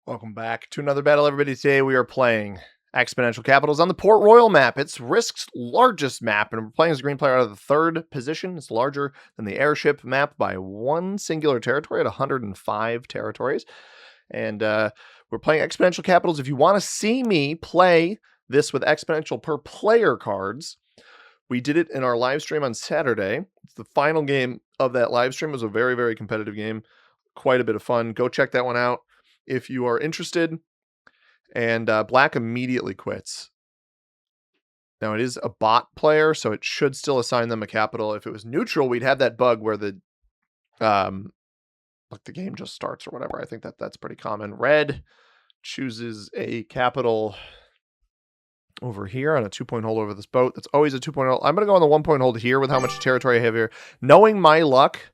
Welcome back to another battle, everybody. Today we are playing Exponential Capitals on the Port Royal map. It's Risk's largest map, and we're playing as a green player out of the third position. It's larger than the airship map by one singular territory at 105 territories. And we're playing Exponential Capitals. If you want to see me play this with Exponential per player cards, we did it in our live stream on Saturday. It's the final game of that live stream. It was a very, very competitive game. Quite a bit of fun. Go check that one out if you are interested. And Black immediately quits. Now, it is a bot player, so it should still assign them a capital. If it was neutral, we'd have that bug where the like the game just starts or whatever. I think that's pretty common. Red chooses a capital over here on a 2-point hold over this boat. That's always a 2-point hold. I'm going to go on the 1-point hold here with how much territory I have here. Knowing my luck,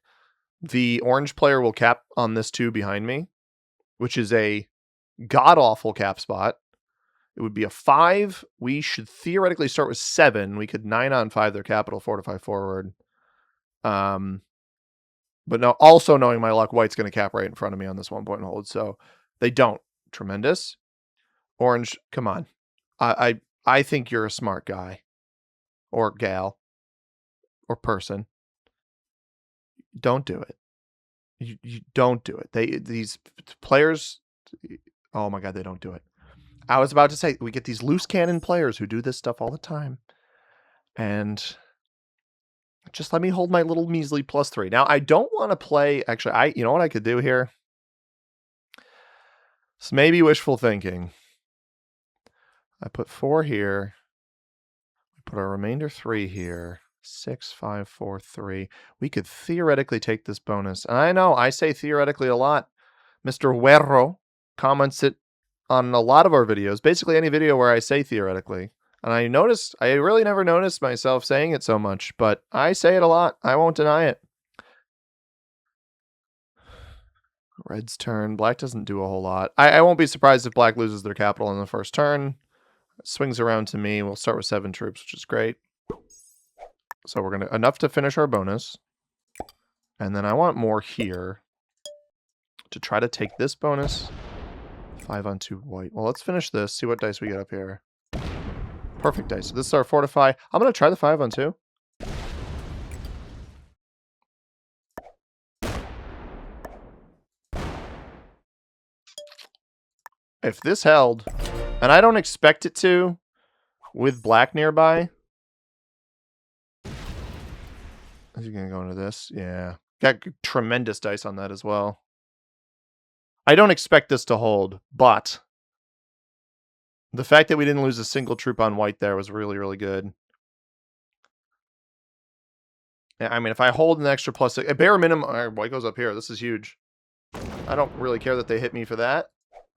the orange player will cap on this 2 behind me, which is a god-awful cap spot. It would be a 5. We should theoretically start with 7. We could 9 on 5 their capital, fortify forward. But no, also knowing my luck, white's going to cap right in front of me on this 1-point hold. So they don't. Tremendous. Orange, come on. I think you're a smart guy. Or gal. Or person. Don't do it. You don't do it. These players, oh my God, they don't do it. I was about to say, we get these loose cannon players who do this stuff all the time. And just let me hold my little measly +3. Now, I don't want to play, actually, you know what I could do here? It's maybe wishful thinking. I put 4 here. We put our remainder 3 here. 6, 5, 4, 3. We could theoretically take this bonus. And I know, I say theoretically a lot. Mr. Huerro comments it on a lot of our videos. Basically any video where I say theoretically. And I really never noticed myself saying it so much, but I say it a lot. I won't deny it. Red's turn. Black doesn't do a whole lot. I won't be surprised if Black loses their capital in the first turn. It swings around to me. We'll start with 7 troops, which is great. So we're going to, enough to finish our bonus. And then I want more here to try to take this bonus. 5 on 2 white. Well, let's finish this. See what dice we get up here. Perfect dice. So this is our fortify. I'm going to try the 5 on 2. If this held, and I don't expect it to, with Black nearby. Is he going to go into this? Yeah. Got tremendous dice on that as well. I don't expect this to hold, but the fact that we didn't lose a single troop on white there was really, really good. I mean, if I hold an extra +6, a bare minimum, white goes up here. This is huge. I don't really care that they hit me for that.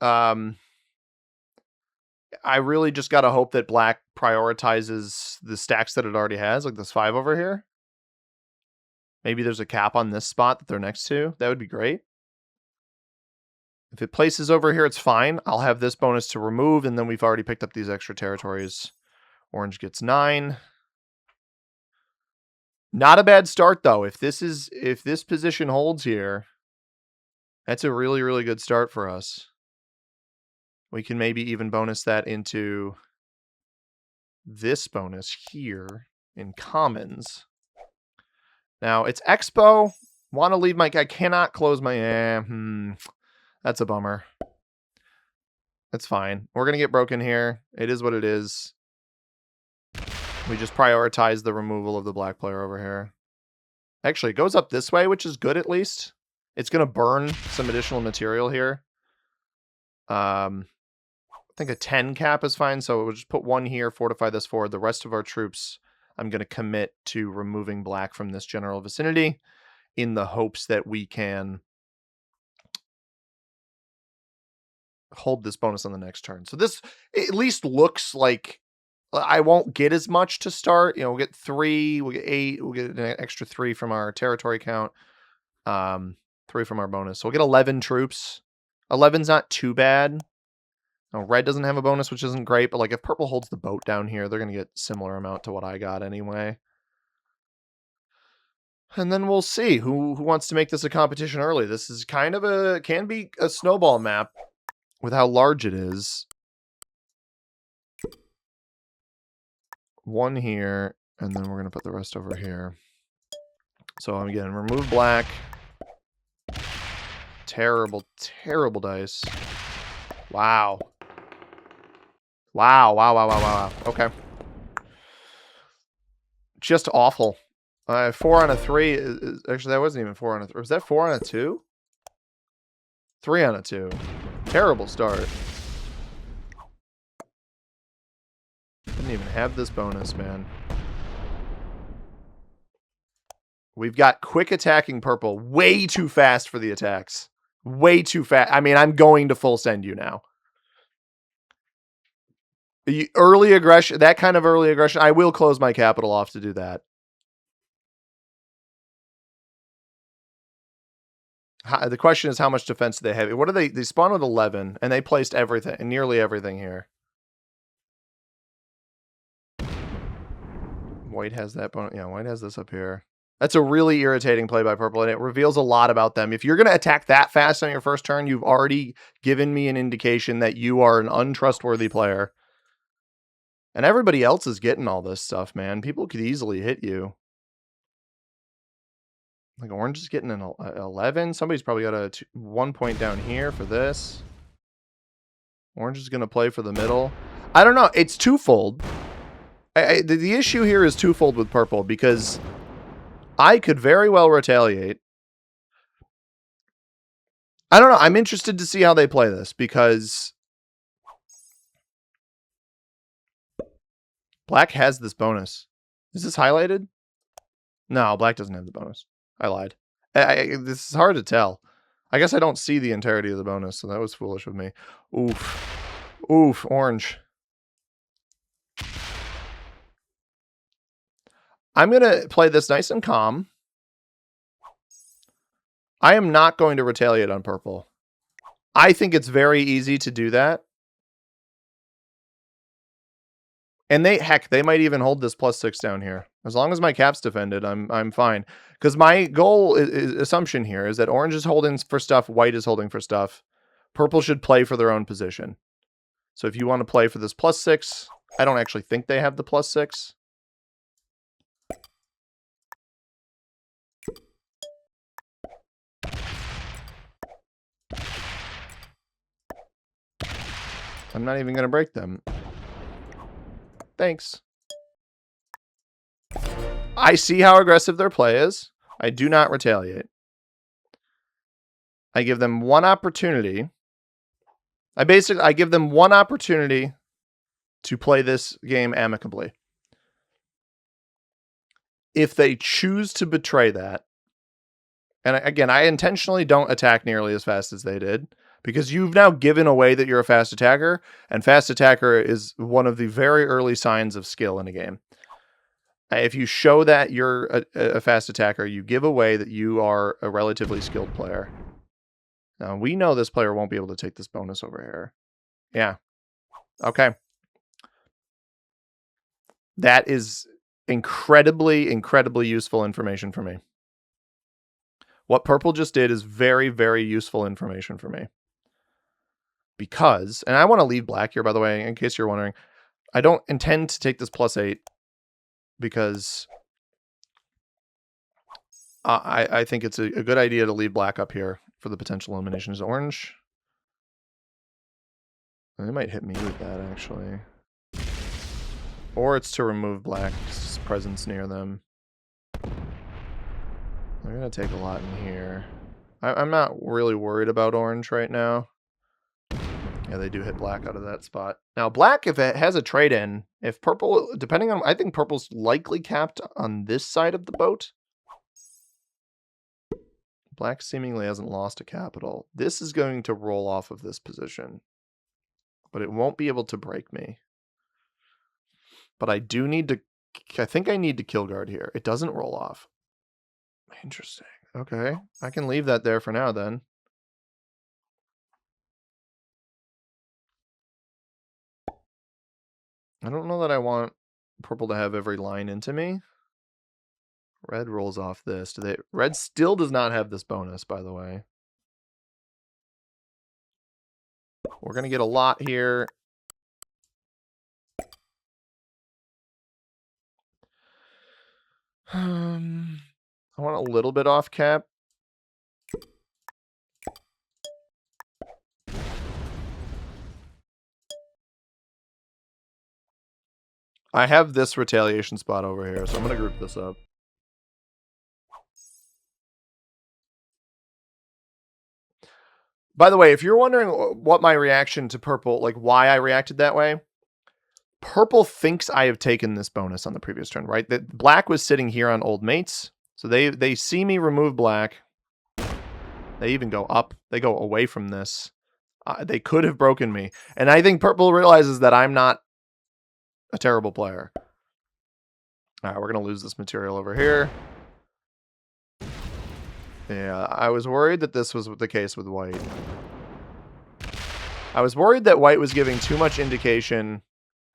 I really just got to hope that Black prioritizes the stacks that it already has, like this 5 over here. Maybe there's a cap on this spot that they're next to. That would be great. If it places over here, it's fine. I'll have this bonus to remove, and then we've already picked up these extra territories. Orange gets 9. Not a bad start, though. If this position holds here, that's a really, really good start for us. We can maybe even bonus that into this bonus here in commons. Now, it's Expo. Want to leave my... I cannot close my... That's a bummer. That's fine. We're going to get broken here. It is what it is. We just prioritize the removal of the Black player over here. Actually, it goes up this way, which is good at least. It's going to burn some additional material here. I think a 10 cap is fine, so we'll just put 1 here, fortify this forward. The rest of our troops, I'm going to commit to removing Black from this general vicinity in the hopes that we can hold this bonus on the next turn. So this at least looks like I won't get as much to start. You know, we'll get 3, we'll get 8, we'll get an extra 3 from our territory count, 3 from our bonus. So we'll get 11 troops. 11's not too bad. Now, red doesn't have a bonus, which isn't great, but like if purple holds the boat down here, they're going to get similar amount to what I got anyway. And then we'll see who wants to make this a competition early. This is kind of can be a snowball map. with how large it is. One here, and then we're going to put the rest over here. So again, remove black. Terrible, terrible dice. Wow. Wow, wow, wow, wow, wow. Okay. Just awful. 4 on a 3 actually, that wasn't even 4 on a 3. Was that 4 on a 2? 3 on a 2. Terrible start. Didn't even have this bonus, man. We've got quick attacking purple. Way too fast for the attacks. Way too fast. I mean, I'm going to full send you now. Early aggression, that kind of early aggression, I will close my capital off to do that. The question is, how much defense do they have? What are they? They spawned with 11, and they placed everything, nearly everything here. White has that bonus. Yeah, white has this up here. That's a really irritating play by purple, and it reveals a lot about them. If you're going to attack that fast on your first turn, you've already given me an indication that you are an untrustworthy player. And everybody else is getting all this stuff, man. People could easily hit you. Like orange is getting an 11. Somebody's probably got a 1 point down here for this. Orange is going to play for the middle. I don't know. It's twofold. The issue here is twofold with purple, because I could very well retaliate. I don't know. I'm interested to see how they play this, because black has this bonus. Is this highlighted? No, black doesn't have the bonus. I lied. This is hard to tell. I guess I don't see the entirety of the bonus, so that was foolish of me. Oof. Oof, orange. I'm going to play this nice and calm. I am not going to retaliate on purple. I think it's very easy to do that. And they might even hold this +6 down here. As long as my cap's defended, I'm fine. Because my goal assumption here is that orange is holding for stuff, white is holding for stuff. Purple should play for their own position. So if you want to play for this +6, I don't actually think they have the +6. I'm not even going to break them. Thanks. I see how aggressive their play is. I do not retaliate. I give them one opportunity. I give them one opportunity to play this game amicably. If they choose to betray that, and again, I intentionally don't attack nearly as fast as they did, because you've now given away that you're a fast attacker, and fast attacker is one of the very early signs of skill in a game. If you show that you're a fast attacker, you give away that you are a relatively skilled player. Now, we know this player won't be able to take this bonus over here. Yeah. Okay. That is incredibly, incredibly useful information for me. What purple just did is very, very useful information for me. Because, and I want to leave black here, by the way, in case you're wondering, I don't intend to take this +8 because I think it's a good idea to leave black up here for the potential elimination. Is orange? They might hit me with that, actually. Or it's to remove black's presence near them. They're going to take a lot in here. I'm not really worried about orange right now. Yeah, they do hit black out of that spot. Now, black, if it has a trade-in, if purple, depending on, I think purple's likely capped on this side of the boat. Black seemingly hasn't lost a capital. This is going to roll off of this position, but it won't be able to break me. But I do need to, I think I need to kill guard here. It doesn't roll off. Interesting. Okay, I can leave that there for now then. I don't know that I want purple to have every line into me. Red rolls off this. Red still does not have this bonus, by the way. We're going to get a lot here. I want a little bit off cap. I have this retaliation spot over here, so I'm going to group this up. By the way, if you're wondering what my reaction to purple, like why I reacted that way, purple thinks I have taken this bonus on the previous turn, right? That black was sitting here on old mates. So they see me remove black. They even go up. They go away from this. They could have broken me. And I think purple realizes that I'm not a terrible player. All right, we're going to lose this material over here. Yeah, I was worried that this was the case with white. I was worried that white was giving too much indication.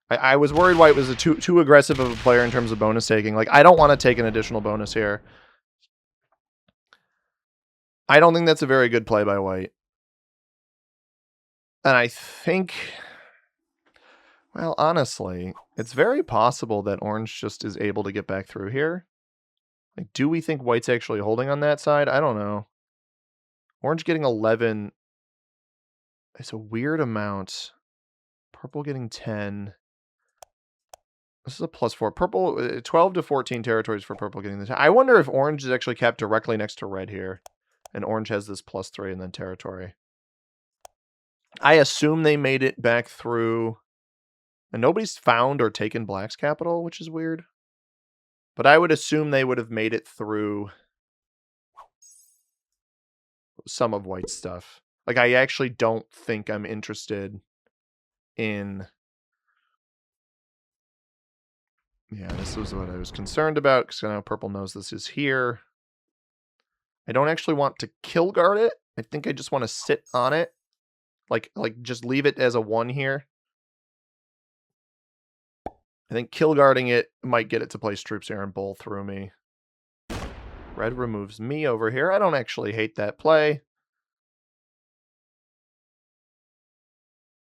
I was worried white was too aggressive of a player in terms of bonus taking. Like, I don't want to take an additional bonus here. I don't think that's a very good play by white. And I think, well, honestly, it's very possible that orange just is able to get back through here. Like, do we think white's actually holding on that side? I don't know. Orange getting 11 is a weird amount. Purple getting 10. This is a +4. Purple, 12 to 14 territories for purple getting the 10. I wonder if orange is actually capped directly next to red here. And orange has this +3 and then territory. I assume they made it back through. And nobody's found or taken black's capital, which is weird. But I would assume they would have made it through some of white's stuff. Like, I actually don't think I'm interested in... Yeah, this was what I was concerned about, because now purple knows this is here. I don't actually want to kill guard it. I think I just want to sit on it. Like just leave it as a 1 here. I think kill guarding it might get it to place troops here and bowl through me. Red removes me over here. I don't actually hate that play.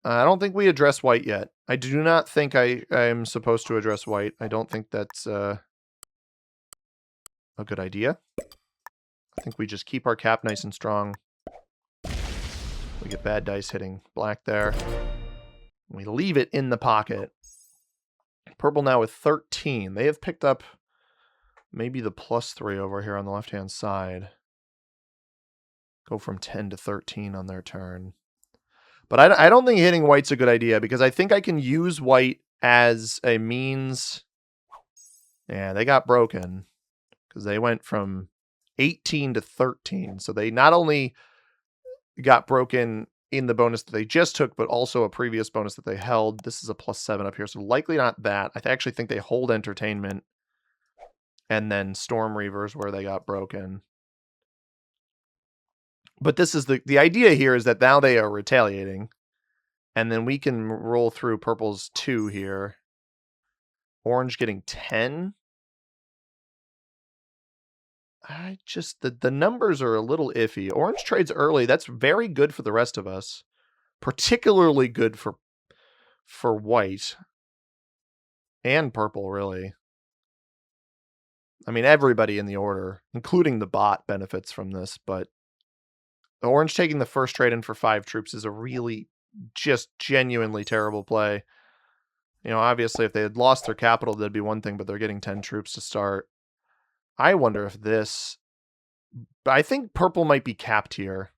I don't think we address white yet. I do not think I'm supposed to address white. I don't think that's a good idea. I think we just keep our cap nice and strong. We get bad dice hitting black there. We leave it in the pocket. Purple now with 13. They have picked up maybe the +3 over here on the left-hand side. Go from 10 to 13 on their turn. But I don't think hitting white's a good idea, because I think I can use white as a means. Yeah, they got broken, because they went from 18 to 13. So they not only got broken in the bonus that they just took, but also a previous bonus that they held. This is a +7 up here, so likely not that. I actually think they hold entertainment and then Storm Reavers where they got broken. But this is the idea here is that now they are retaliating, and then we can roll through purple's 2 here. Orange getting 10. I just, the numbers are a little iffy. Orange trades early. That's very good for the rest of us. Particularly good for white. And purple, really. I mean, everybody in the order, including the bot, benefits from this, but orange taking the first trade in for 5 troops is a really just genuinely terrible play. You know, obviously, if they had lost their capital, that'd be one thing, but they're getting 10 troops to start. I wonder if this... I think purple might be capped here.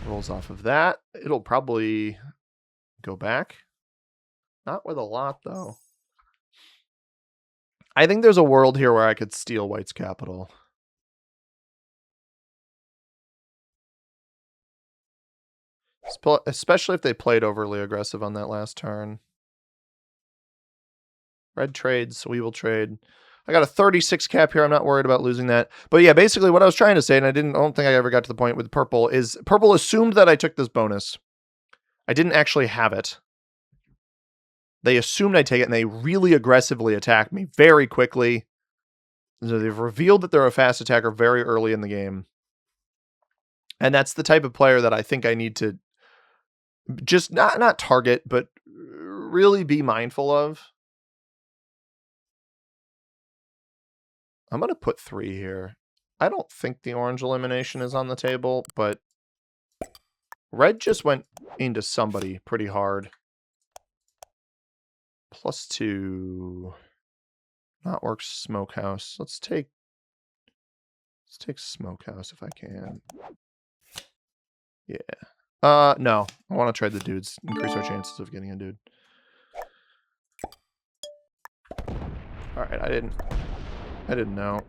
Rolls off of that. It'll probably go back. Not with a lot, though. I think there's a world here where I could steal white's capital. Especially if they played overly aggressive on that last turn. Red trades, we will trade. I got a 36 cap here. I'm not worried about losing that. But yeah, basically what I was trying to say, and I don't think I ever got to the point with purple, is purple assumed that I took this bonus. I didn't actually have it. They assumed I'd take it, and they really aggressively attacked me very quickly. So they've revealed that they're a fast attacker very early in the game. And that's the type of player that I think I need to just not target, but really be mindful of. I'm going to put 3 here. I don't think the orange elimination is on the table, but red just went into somebody pretty hard. +2. Not work smokehouse. Let's take smokehouse if I can. Yeah. No. I want to trade the dudes. Increase our chances of getting a dude. Alright, I didn't know.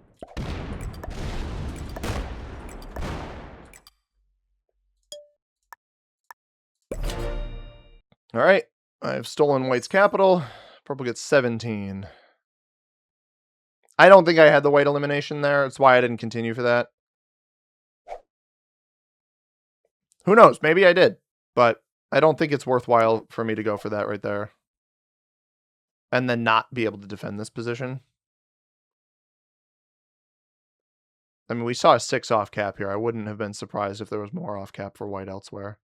Alright. I've stolen white's capital. Purple gets 17. I don't think I had the white elimination there. That's why I didn't continue for that. Who knows? Maybe I did. But I don't think it's worthwhile for me to go for that right there. And then not be able to defend this position. I mean, we saw a 6 off cap here. I wouldn't have been surprised if there was more off cap for white elsewhere.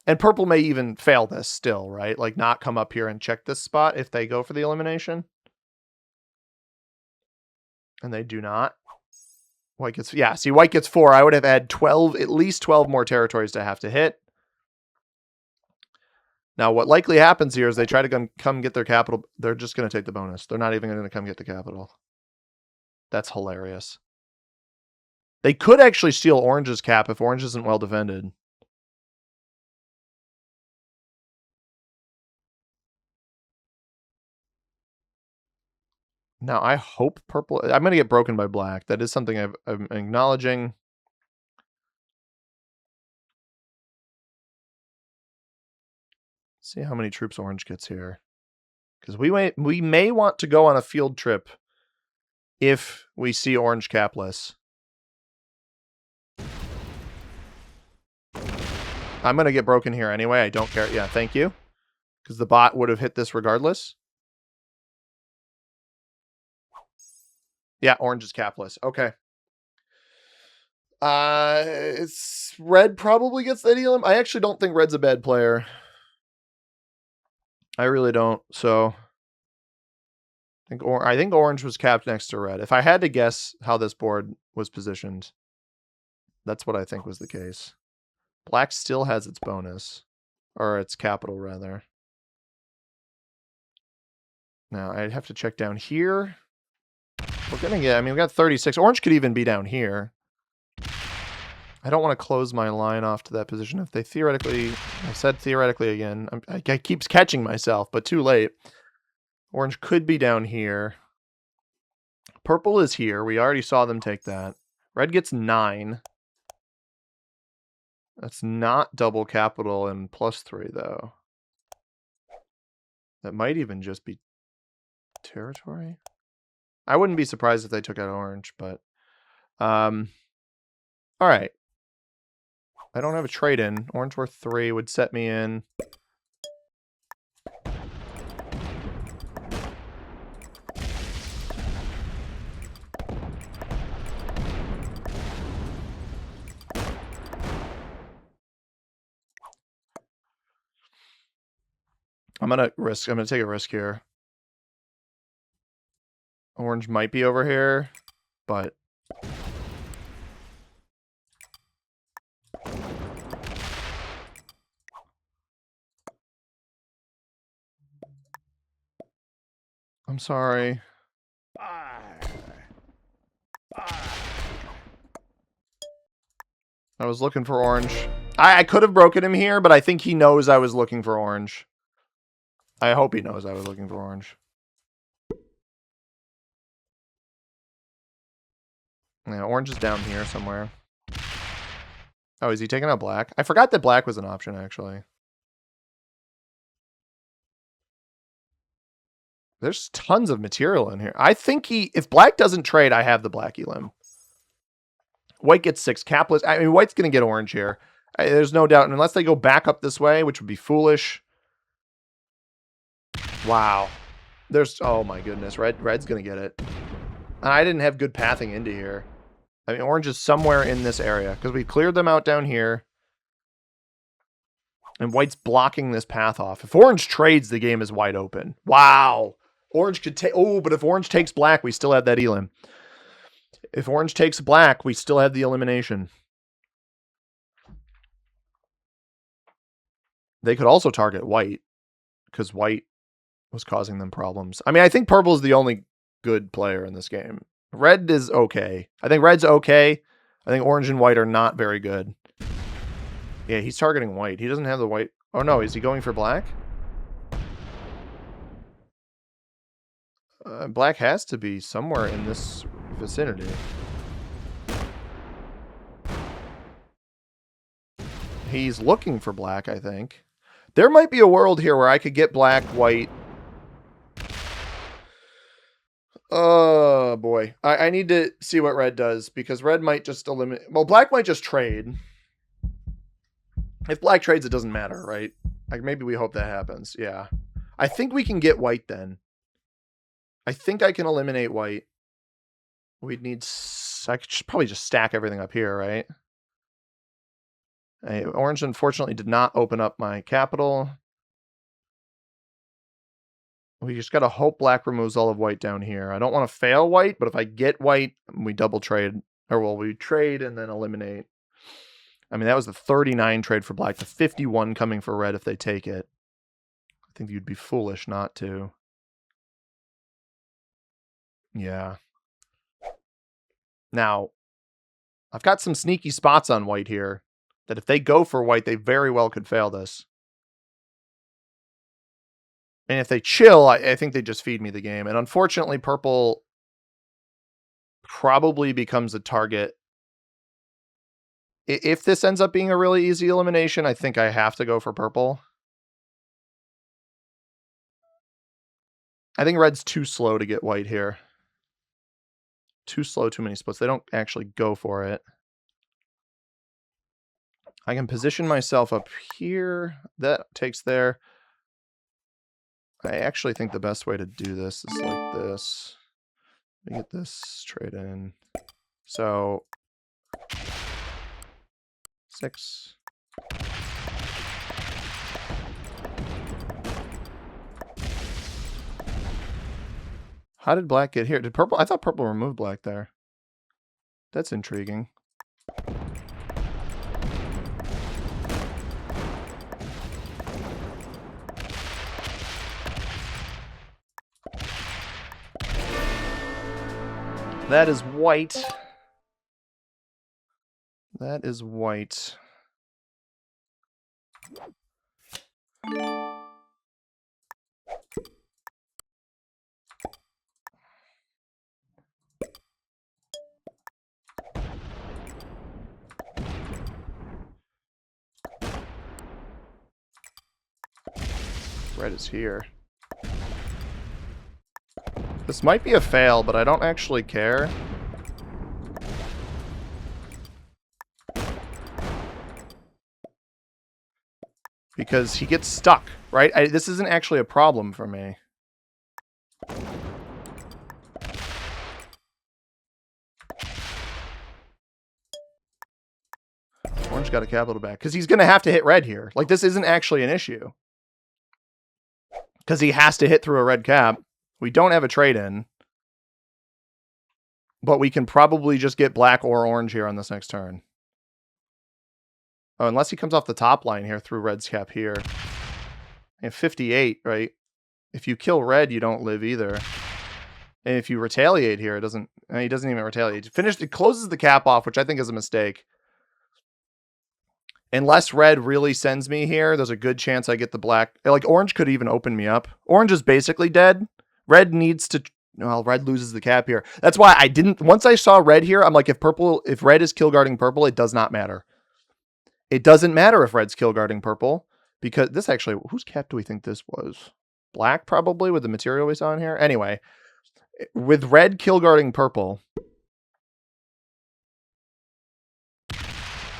And purple may even fail this still, right? Like not come up here and check this spot if they go for the elimination. And they do not. White gets, yeah, see, white gets 4. I would have had 12, at least 12 more territories to have to hit. Now, what likely happens here is they try to come get their capital. They're just going to take the bonus. They're not even going to come get the capital. That's hilarious. They could actually steal orange's cap if orange isn't well defended. Now, I hope purple... I'm going to get broken by black. That is something I'm acknowledging. See how many troops orange gets here. Because we may want to go on a field trip if we see orange capless. I'm going to get broken here anyway. I don't care. Yeah, thank you. Because the bot would have hit this regardless. Yeah, orange is capless. Okay. It's red probably gets the deal. I actually don't think red's a bad player. I really don't. So I think orange was capped next to red. If I had to guess how this board was positioned, that's what I think was the case. Black still has its bonus, or its capital rather. Now I'd have to check down here. We're gonna get, I mean, we got 36. Orange could even be down here. I don't want to close my line off to that position. If they theoretically, I said theoretically again, I keep catching myself, but too late. Orange could be down here. Purple is here. We already saw them take that. Red gets 9. That's not double capital and +3 though. That might even just be territory. I wouldn't be surprised if they took out orange, but all right. I don't have a trade in. Orange worth 3 would set me in. I'm gonna take a risk here. Orange might be over here, but I'm sorry. I was looking for orange. I could have broken him here, but I think he knows I was looking for orange. I hope he knows I was looking for orange. Yeah, orange is down here somewhere. Oh, is he taking out black? I forgot that black was an option, actually. There's tons of material in here. I think if black doesn't trade, I have the black elim. White gets 6 capless. I mean, white's going to get orange here. There's no doubt. Unless they go back up this way, which would be foolish. Wow. Oh my goodness. Red's going to get it. I didn't have good pathing into here. I mean, orange is somewhere in this area because we cleared them out down here. And white's blocking this path off. If orange trades, the game is wide open. Wow. Orange could take... Oh, but if orange takes black, we still have that elim. If orange takes black, we still have the elimination. They could also target white because white was causing them problems. I mean, I think purple is the only good player in this game. Red is okay. I think red's okay. I think orange and white are not very good. Yeah, he's targeting white. He doesn't have the white. Oh, no. Is he going for black? Black has to be somewhere in this vicinity. He's looking for black, I think. There might be a world here where I could get black, white. Oh, boy. I need to see what red does, because red might just eliminate... Well, black might just trade. If black trades, it doesn't matter, right? Like, maybe we hope that happens. Yeah. I think we can get white then. I think I can eliminate white. We'd need... I could probably just stack everything up here, right? Orange, unfortunately, did not open up my capital. We just got to hope black removes all of white down here. I don't want to fail white, but if I get white, we double trade. Or, well, we trade and then eliminate. I mean, that was the 39 trade for black. The 51 coming for red if they take it. I think you'd be foolish not to. Yeah. Now, I've got some sneaky spots on white here that if they go for white, they very well could fail this. And if they chill, I think they just feed me the game. And unfortunately, purple probably becomes a target. If this ends up being a really easy elimination, I think I have to go for purple. I think red's too slow to get white here. Too slow, too many splits. They don't actually go for it. I can position myself up here. That takes there. I actually think the best way to do this is like this. Let me get this trade in. So 6. How did black get here? Did purple? I thought purple removed black there. That's intriguing. That is white. That is white. Red is here. This might be a fail, but I don't actually care. Because he gets stuck, right? This isn't actually a problem for me. Orange got a capital back. Because he's going to have to hit red here. Like, this isn't actually an issue. Because he has to hit through a red cap. We don't have a trade-in. But we can probably just get black or orange here on this next turn. Oh, unless he comes off the top line here through red's cap here. And 58, right? If you kill red, you don't live either. And if you retaliate here, it doesn't... He doesn't even retaliate. It closes the cap off, which I think is a mistake. Unless red really sends me here, there's a good chance I get the black. Like, orange could even open me up. Orange is basically dead. Red needs to... Well, red loses the cap here. That's why I didn't... Once I saw red here, I'm like, if red is kill guarding purple, it does not matter. It doesn't matter if red's kill guarding purple. Because this actually... Whose cap do we think this was? Black, probably, with the material we saw in here? Anyway, with red kill guarding purple...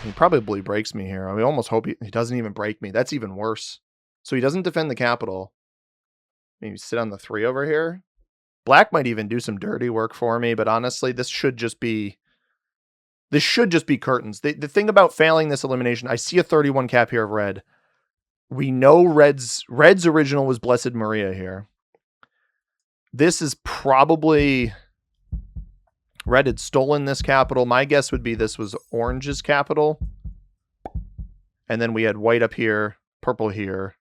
He probably breaks me here. I almost hope he doesn't even break me. That's even worse. So he doesn't defend the capital. Maybe sit on the 3 over here. Black might even do some dirty work for me, but honestly, this should just be This should just be curtains. The thing about failing this elimination, I see a 31 cap here of red. We know Red's original was Blessed Maria here. This is probably... Red had stolen this capital. My guess would be this was Orange's capital. And then we had white up here, purple here,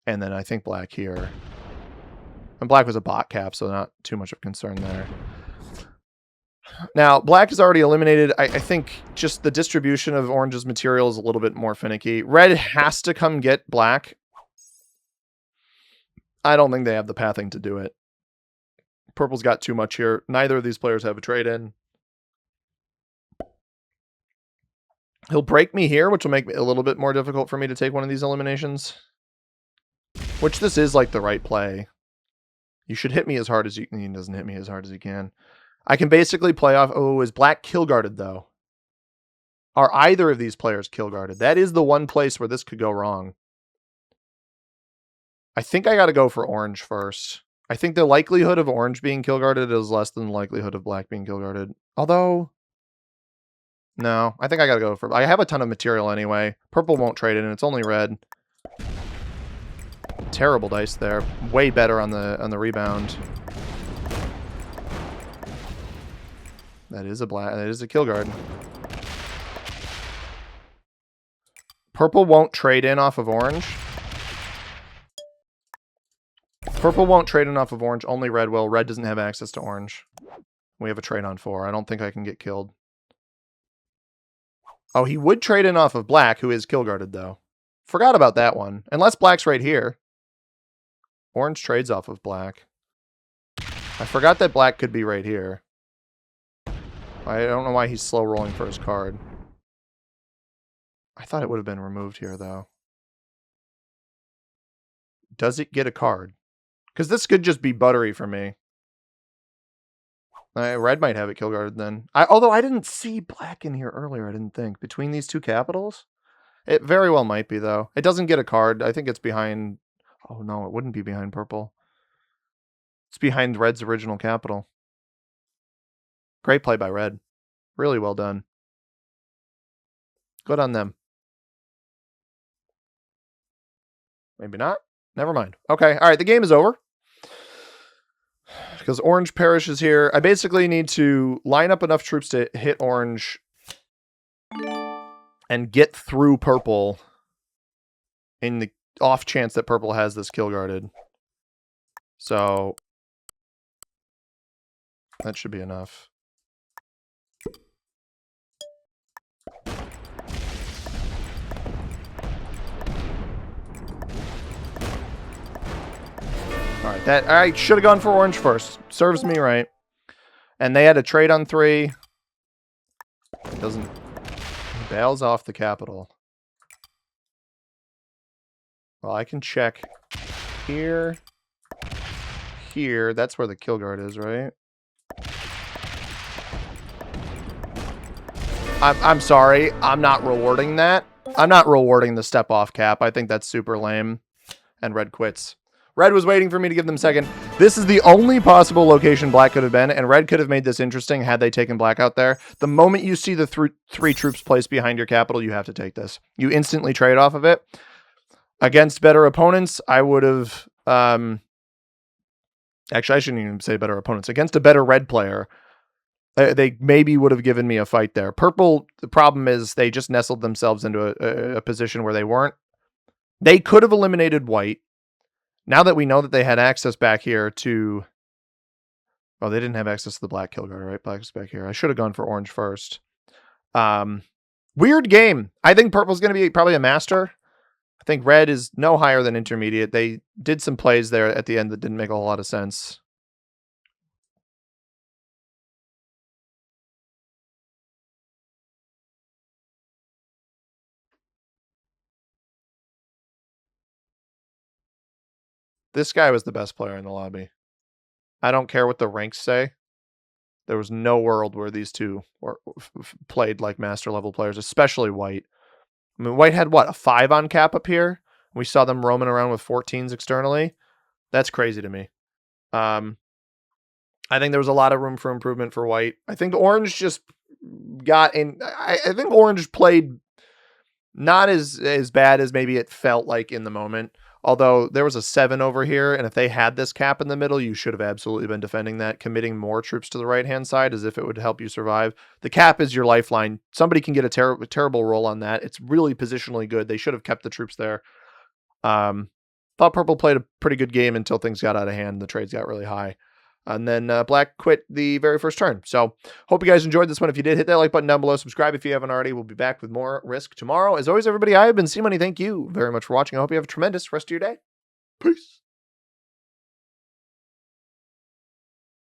and then I think black here. And black was a bot cap, so not too much of concern there. Now, black is already eliminated. I think just the distribution of Orange's material is a little bit more finicky. Red has to come get black. I don't think they have the pathing to do it. Purple's got too much here. Neither of these players have a trade-in. He'll break me here, which will make it a little bit more difficult for me to take one of these eliminations. Which this is like the right play. You should hit me as hard as you can. He doesn't hit me as hard as he can. I can basically play off... Oh, is black kill guarded, though? Are either of these players kill guarded? That is the one place where this could go wrong. I think I got to go for orange first. I think the likelihood of orange being kill guarded is less than the likelihood of black being kill guarded. Although... No, I think I got to go for... I have a ton of material anyway. Purple won't trade it, and it's only red. Terrible dice there. Way better on the rebound. That is a black. That is a kill guard. Purple won't trade in off of orange. Purple won't trade in off of orange. Only red will. Red doesn't have access to orange. We have a trade on 4. I don't think I can get killed. Oh, he would trade in off of black, who is kill guarded though. Forgot about that one. Unless black's right here. Orange trades off of black. I forgot that black could be right here. I don't know why he's slow rolling for his card. I thought it would have been removed here, though. Does it get a card? Because this could just be buttery for me. Red might have it kill guarded then. Although I didn't see black in here earlier, I didn't think. Between these two capitals? It very well might be, though. It doesn't get a card. I think it's behind... Oh, no, it wouldn't be behind purple. It's behind red's original capital. Great play by red. Really well done. Good on them. Maybe not. Never mind. Okay, all right, the game is over. Because orange perishes here. I basically need to line up enough troops to hit orange and get through purple in the off chance that purple has this kill guarded. So that should be enough. All right, I should have gone for orange first. Serves me right. And they had a trade on 3. Doesn't... Bails off the capital. Well, I can check here. Here. That's where the kill guard is, right? I'm sorry. I'm not rewarding that. I'm not rewarding the step off cap. I think that's super lame. And red quits. Red was waiting for me to give them second. This is the only possible location black could have been, and red could have made this interesting had they taken black out there. The moment you see the 3 troops placed behind your capital, you have to take this. You instantly trade off of it. Against better opponents, I would have... actually, I shouldn't even say better opponents. Against a better red player, they maybe would have given me a fight there. Purple, the problem is they just nestled themselves into a position where they weren't. They could have eliminated white. Now that we know that they had access back here to... Oh, they didn't have access to the black kill guard, right? Black's back here. I should have gone for orange first. Weird game. I think purple's going to be probably a master. I think red is no higher than intermediate. They did some plays there at the end that didn't make a whole lot of sense. This guy was the best player in the lobby. I don't care what the ranks say. There was no world where these two were played like master level players, especially white. I mean, white had what, a 5 on cap up here? We saw them roaming around with 14s externally. That's crazy to me. I think there was a lot of room for improvement for white. I think orange just got in. I think orange played not as bad as maybe it felt like in the moment. Although there was a 7 over here, and if they had this cap in the middle, you should have absolutely been defending that, committing more troops to the right-hand side as if it would help you survive. The cap is your lifeline. Somebody can get a terrible roll on that. It's really positionally good. They should have kept the troops there. Thought purple played a pretty good game until things got out of hand. The trades got really high. And then black quit the very first turn. So hope you guys enjoyed this one. If you did, hit that like button down below. Subscribe if you haven't already. We'll be back with more Risk tomorrow. As always, everybody, I have been C-Money. Thank you very much for watching. I hope you have a tremendous rest of your day. Peace.